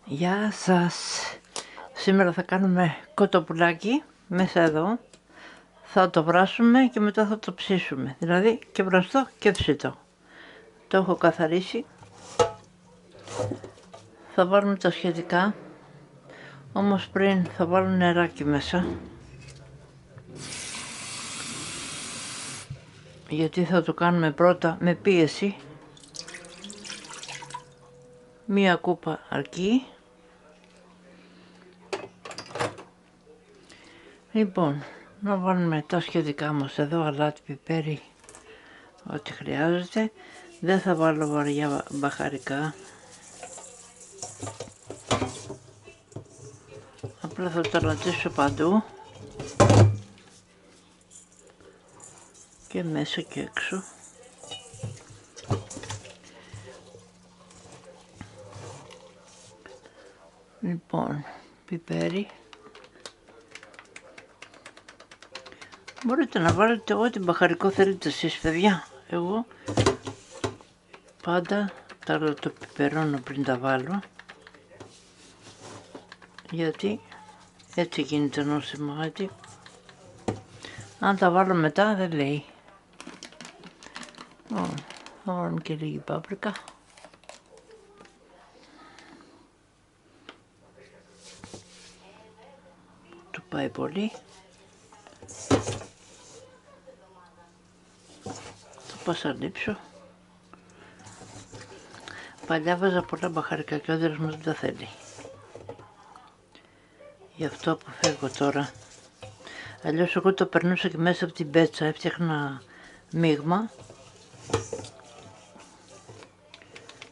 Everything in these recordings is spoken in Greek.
Γεια σας. Σήμερα θα κάνουμε κοτοπουλάκι μέσα εδώ. Θα το βράσουμε και μετά θα το ψήσουμε. Δηλαδή και βραστό και ψητό. Το έχω καθαρίσει. Θα βάλουμε τα σχετικά. Όμως πριν θα βάλω νεράκι μέσα. Γιατί θα το κάνουμε πρώτα με πίεση. Μία κούπα αρκεί. Λοιπόν, να βάλουμε τα σχετικά μας εδώ, αλάτι, πιπέρι, ό,τι χρειάζεται. Δεν θα βάλω βαριά μπαχαρικά. Απλά θα το λατρήσω παντού. Και μέσα και έξω. Λοιπόν, πιπέρι. Μπορείτε να βάλετε ό,τι μπαχαρικό θέλετε εσείς, παιδιά. Εγώ πάντα το πιπερώνω πριν τα βάλω. Γιατί έτσι γίνεται νόστιμο, γιατί αν τα βάλω μετά δεν λέει. Θα βάλουμε και λίγη πάπρικα. Του πάει πολύ. Θα πασαλείψω. Παλιά βάζα πολλά μπαχαρικά και ο άντρας μας δεν τα θέλει. Γι' αυτό αποφεύγω τώρα. Αλλιώς εγώ το περνούσα και μέσα από την πέτσα, έφτιαχνα μείγμα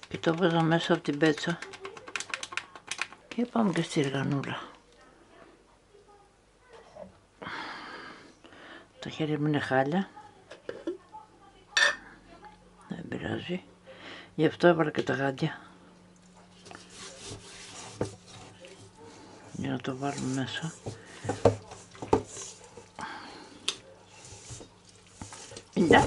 και το βάζα μέσα από την πέτσα και πάμε και στη ριγανούλα. Τα χέρια μου είναι χάλια, δεν πειράζει, γι' αυτό έβαλα και τα γάντια για να το βάλουμε μέσα. Ναι.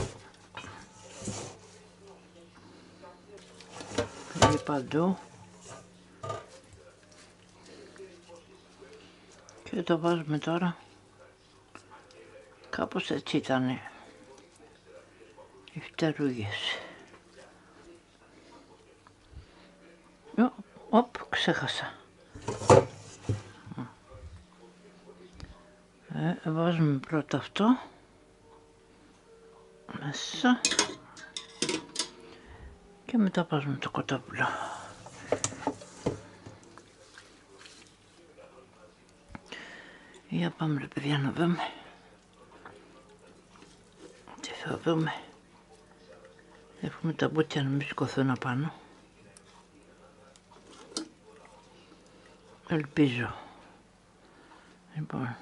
Είναι παντού και το βάζουμε τώρα. Κάπως έτσι ήταν οι φτερούγες. Ξέχασα. Βάζουμε πρώτα αυτό μέσα και μετά βάζουμε το κοτόπουλο. Για πάμε ρε παιδιά να δούμε τι θα δούμε. Έχουμε τα μπούτια να μην σηκωθούν απάνω. Ελπίζω. Λοιπόν,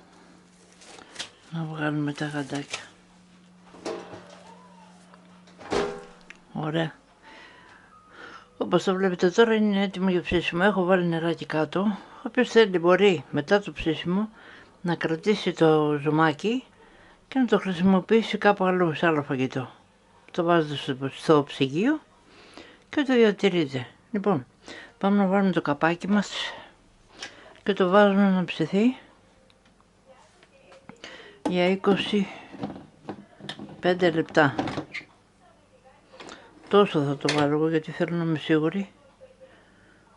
να βγάλουμε τα γαντάκια. Ωραία. Όπως το βλέπετε τώρα είναι έτοιμο για ψήσιμο. Έχω βάλει νεράκι κάτω. Όποιος θέλει μπορεί μετά το ψήσιμο να κρατήσει το ζουμάκι και να το χρησιμοποιήσει κάπου αλλού σε άλλο φαγητό. Το βάζετε στο ψυγείο και το διατηρείτε. Λοιπόν, πάμε να βάλουμε το καπάκι μας και το βάζουμε να ψηθεί για 25 λεπτά. Τόσο θα το βάλω εγώ γιατί θέλω να είμαι σίγουρη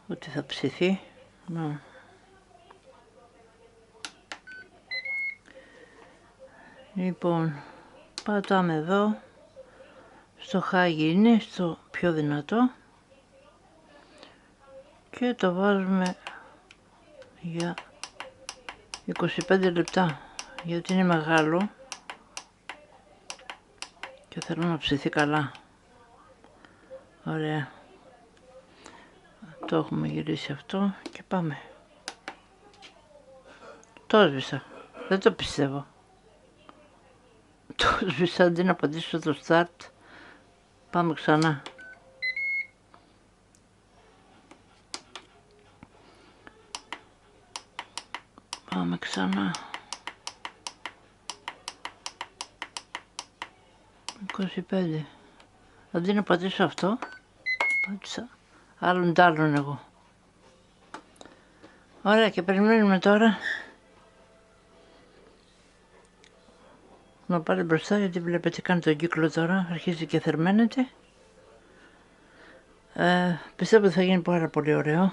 ότι θα ψηθεί. Λοιπόν, πατάμε εδώ, στο χάγι είναι, στο πιο δυνατό και το βάζουμε για 25 λεπτά γιατί είναι μεγάλο και θέλω να ψηθεί καλά. Ωραία. Το έχουμε γυρίσει αυτό και πάμε. Το έσβησα. Δεν το πιστεύω. Το έσβησα αντί να πατήσω το start. Πάμε ξανά. Πάμε ξανά. 25. Αντί να πατήσω αυτό, πάτησα άλλον τ' άλλον εγώ. Ωραία, και περιμένουμε τώρα να πάρει μπροστά, γιατί βλέπετε κάνει τον κύκλο τώρα, αρχίζει και θερμαίνεται. Πιστεύω ότι θα γίνει πάρα πολύ ωραίο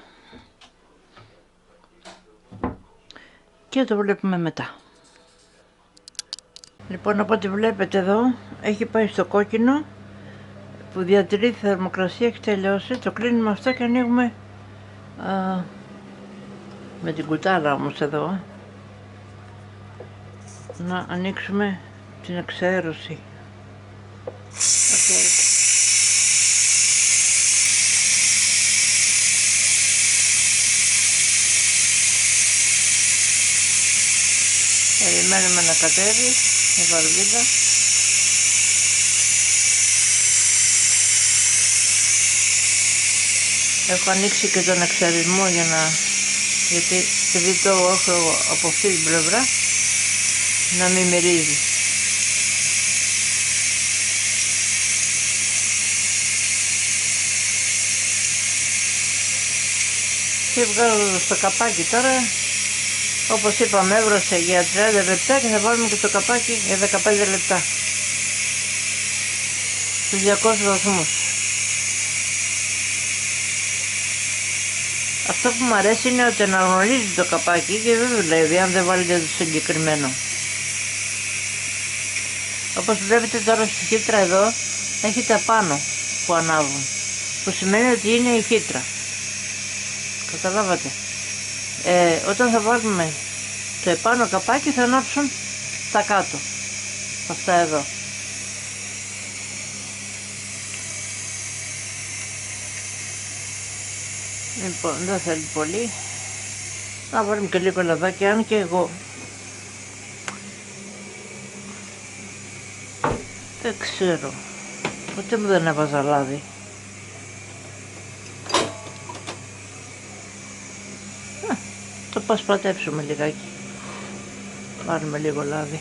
και το βλέπουμε μετά. Λοιπόν, από ό,τι βλέπετε εδώ έχει πάει στο κόκκινο που διατηρεί τη θερμοκρασία, έχει τελειώσει. Το κλείνουμε αυτό και ανοίγουμε με την κουτάλα όμως εδώ να ανοίξουμε την εξαέρωση. Περιμένουμε να κατέβει η βαλβίδα. Έχω ανοίξει και τον εξαρισμό γιατί επειδή το έχω από αυτή την πλευρά να μην μυρίζει. Και βγάζω στο καπάκι τώρα. Όπως είπαμε, έβρωσε για 30 λεπτά και θα βάλουμε και το καπάκι για 15 λεπτά. Στους 200 βαθμούς. Αυτό που μου αρέσει είναι ότι αναγνωρίζει το καπάκι και δεν δουλεύει αν δεν βάλετε το συγκεκριμένο. Όπως βλέπετε τώρα στη χύτρα εδώ έχει τα πάνω που ανάβουν, που σημαίνει ότι είναι η χύτρα. Καταλάβατε. Όταν θα βάλουμε το επάνω καπάκι θα ανάψουν τα κάτω, αυτά εδώ. Λοιπόν, δεν θέλει πολύ. Να βάλουμε και λίγο λαδάκι, αν και εγώ δεν ξέρω, ποτέ μου δεν έβαζα λάδι. Το πασπατέψουμε λιγάκι. Βάλουμε λίγο λάδι.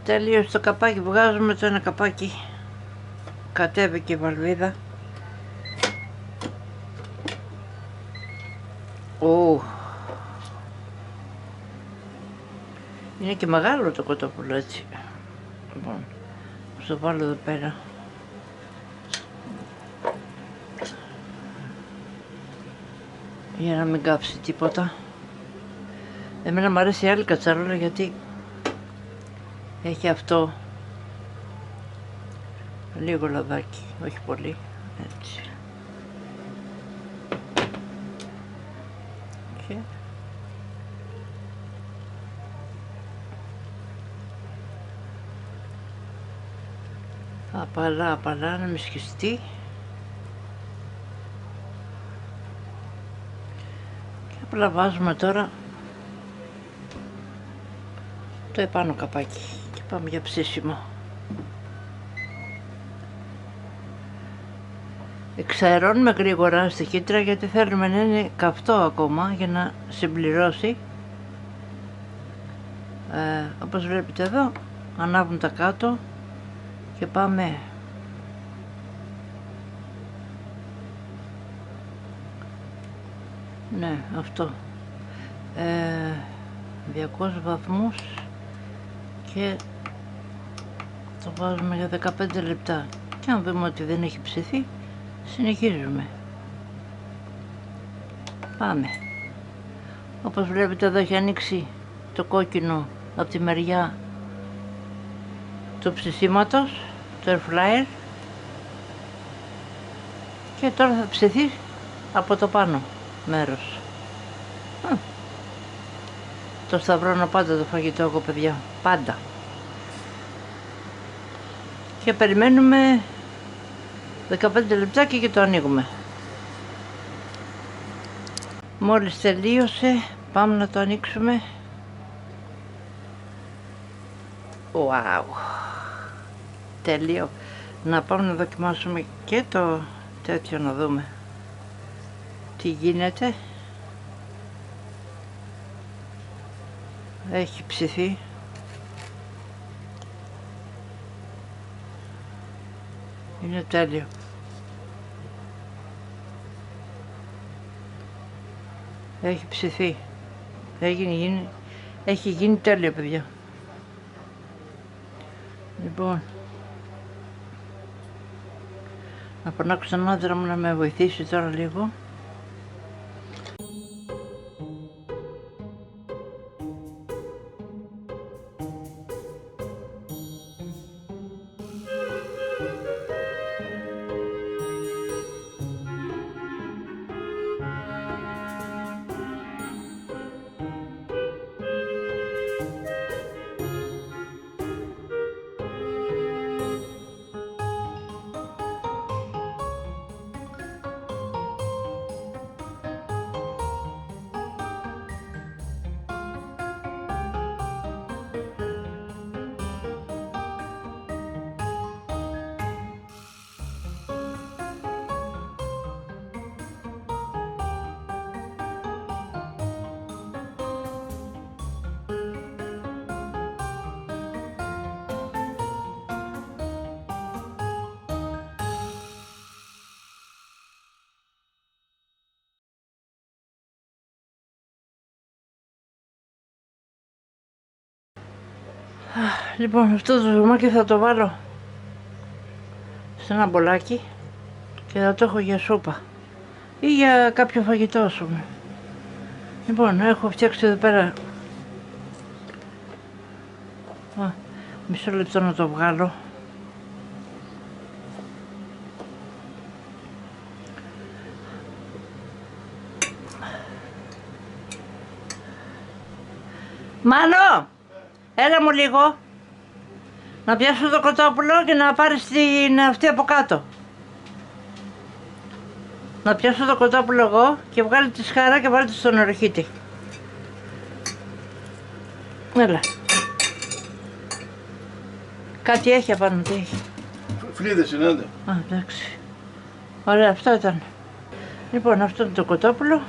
Τελείωσε το καπάκι, βγάζουμε το ένα καπάκι. Κατέβηκε η βαλβίδα. Είναι και μεγάλο το κοτόπουλο έτσι. Λοιπόν, θα το βάλω εδώ πέρα. Για να μην κάψει τίποτα. Εμένα μου αρέσει η άλλη κατσαρόλα γιατί έχει αυτό λίγο λαδάκι, όχι πολύ, έτσι. Και απαλά να μην σχιστεί. Και απλά βάζουμε τώρα το επάνω καπάκι και πάμε για ψήσιμο. Εξαερώνουμε γρήγορα στη χύτρα γιατί θέλουμε να είναι καυτό ακόμα για να συμπληρώσει. Όπως βλέπετε εδώ ανάβουν τα κάτω και πάμε ναι αυτό 200 βαθμούς και το βάζουμε για 15 λεπτά και αν δούμε ότι δεν έχει ψηθεί συνεχίζουμε. Πάμε. Όπως βλέπετε εδώ έχει ανοίξει το κόκκινο από τη μεριά του ψησίματος, το air fryer, και τώρα θα ψηθεί από το πάνω μέρος. Το σταυρώνω πάντα το φαγητό εγώ, παιδιά, πάντα. Και περιμένουμε 15 λεπτάκια και το ανοίγουμε. Μόλις τελείωσε πάμε να το ανοίξουμε. Wow. Τέλειο. Να πάμε να δοκιμάσουμε και το τέτοιο να δούμε τι γίνεται. Έχει ψηθεί. Είναι τέλειο. Έχει ψηθεί. Έχει γίνει τέλεια, παιδιά. Λοιπόν, να φωνάξω τον άντρα μου να με βοηθήσει τώρα λίγο. Λοιπόν, αυτό το ζουμάκι θα το βάλω σε ένα μπολάκι και θα το έχω για σούπα ή για κάποιο φαγητό, ας πούμε. Λοιπόν, έχω φτιάξει εδώ πέρα. Μισό λεπτό να το βγάλω. Μάνο! Έλα μου λίγο, να πιάσω το κοτόπουλο και να πάρεις την αυτή από κάτω. Να πιάσω το κοτόπουλο εγώ και βγάλει τη σχάρα και βάλει το στον ορυχήτη. Έλα. Κάτι έχει απάνω, τι έχει. Φλίδες είναι, άντε. Α, εντάξει. Ωραία, αυτό ήταν. Λοιπόν, αυτό είναι το κοτόπουλο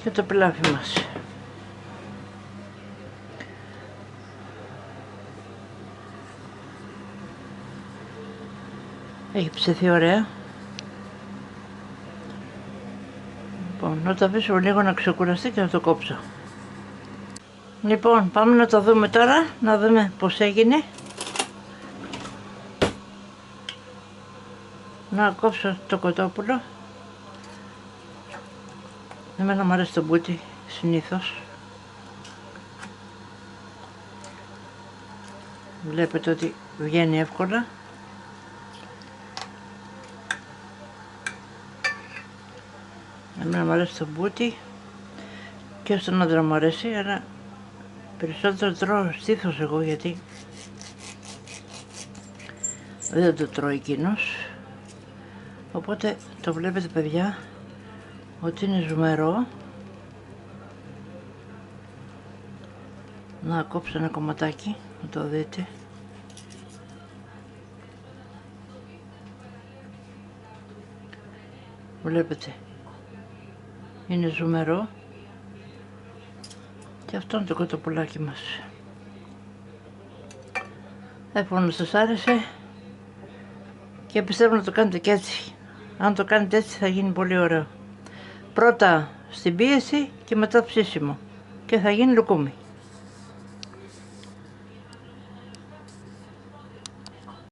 και το πιλάφι μας. Έχει ψηθεί ωραία. Λοιπόν, να το αφήσω λίγο να ξεκουραστεί και να το κόψω. Λοιπόν, πάμε να το δούμε τώρα, να δούμε πως έγινε. Να κόψω το κοτόπουλο. Εμένα μου αρέσει το μπούτι, συνήθως. Βλέπετε ότι βγαίνει εύκολα. Εμένα μου αρέσει το μπούτι και στον άντρα μου αρέσει, αλλά περισσότερο τρώω στήθος εγώ, γιατί δεν το τρώει εκείνος. Οπότε το βλέπετε, παιδιά, ότι είναι ζουμερό. Να κόψω ένα κομματάκι, να το δείτε. Βλέπετε, είναι ζουμερό. Και αυτό είναι το κοτοπουλάκι μας. Εύχομαι να σας άρεσε και πιστεύω να το κάνετε και έτσι. Αν το κάνετε έτσι θα γίνει πολύ ωραίο. Πρώτα στην πίεση και μετά ψήσιμο και θα γίνει λουκούμι.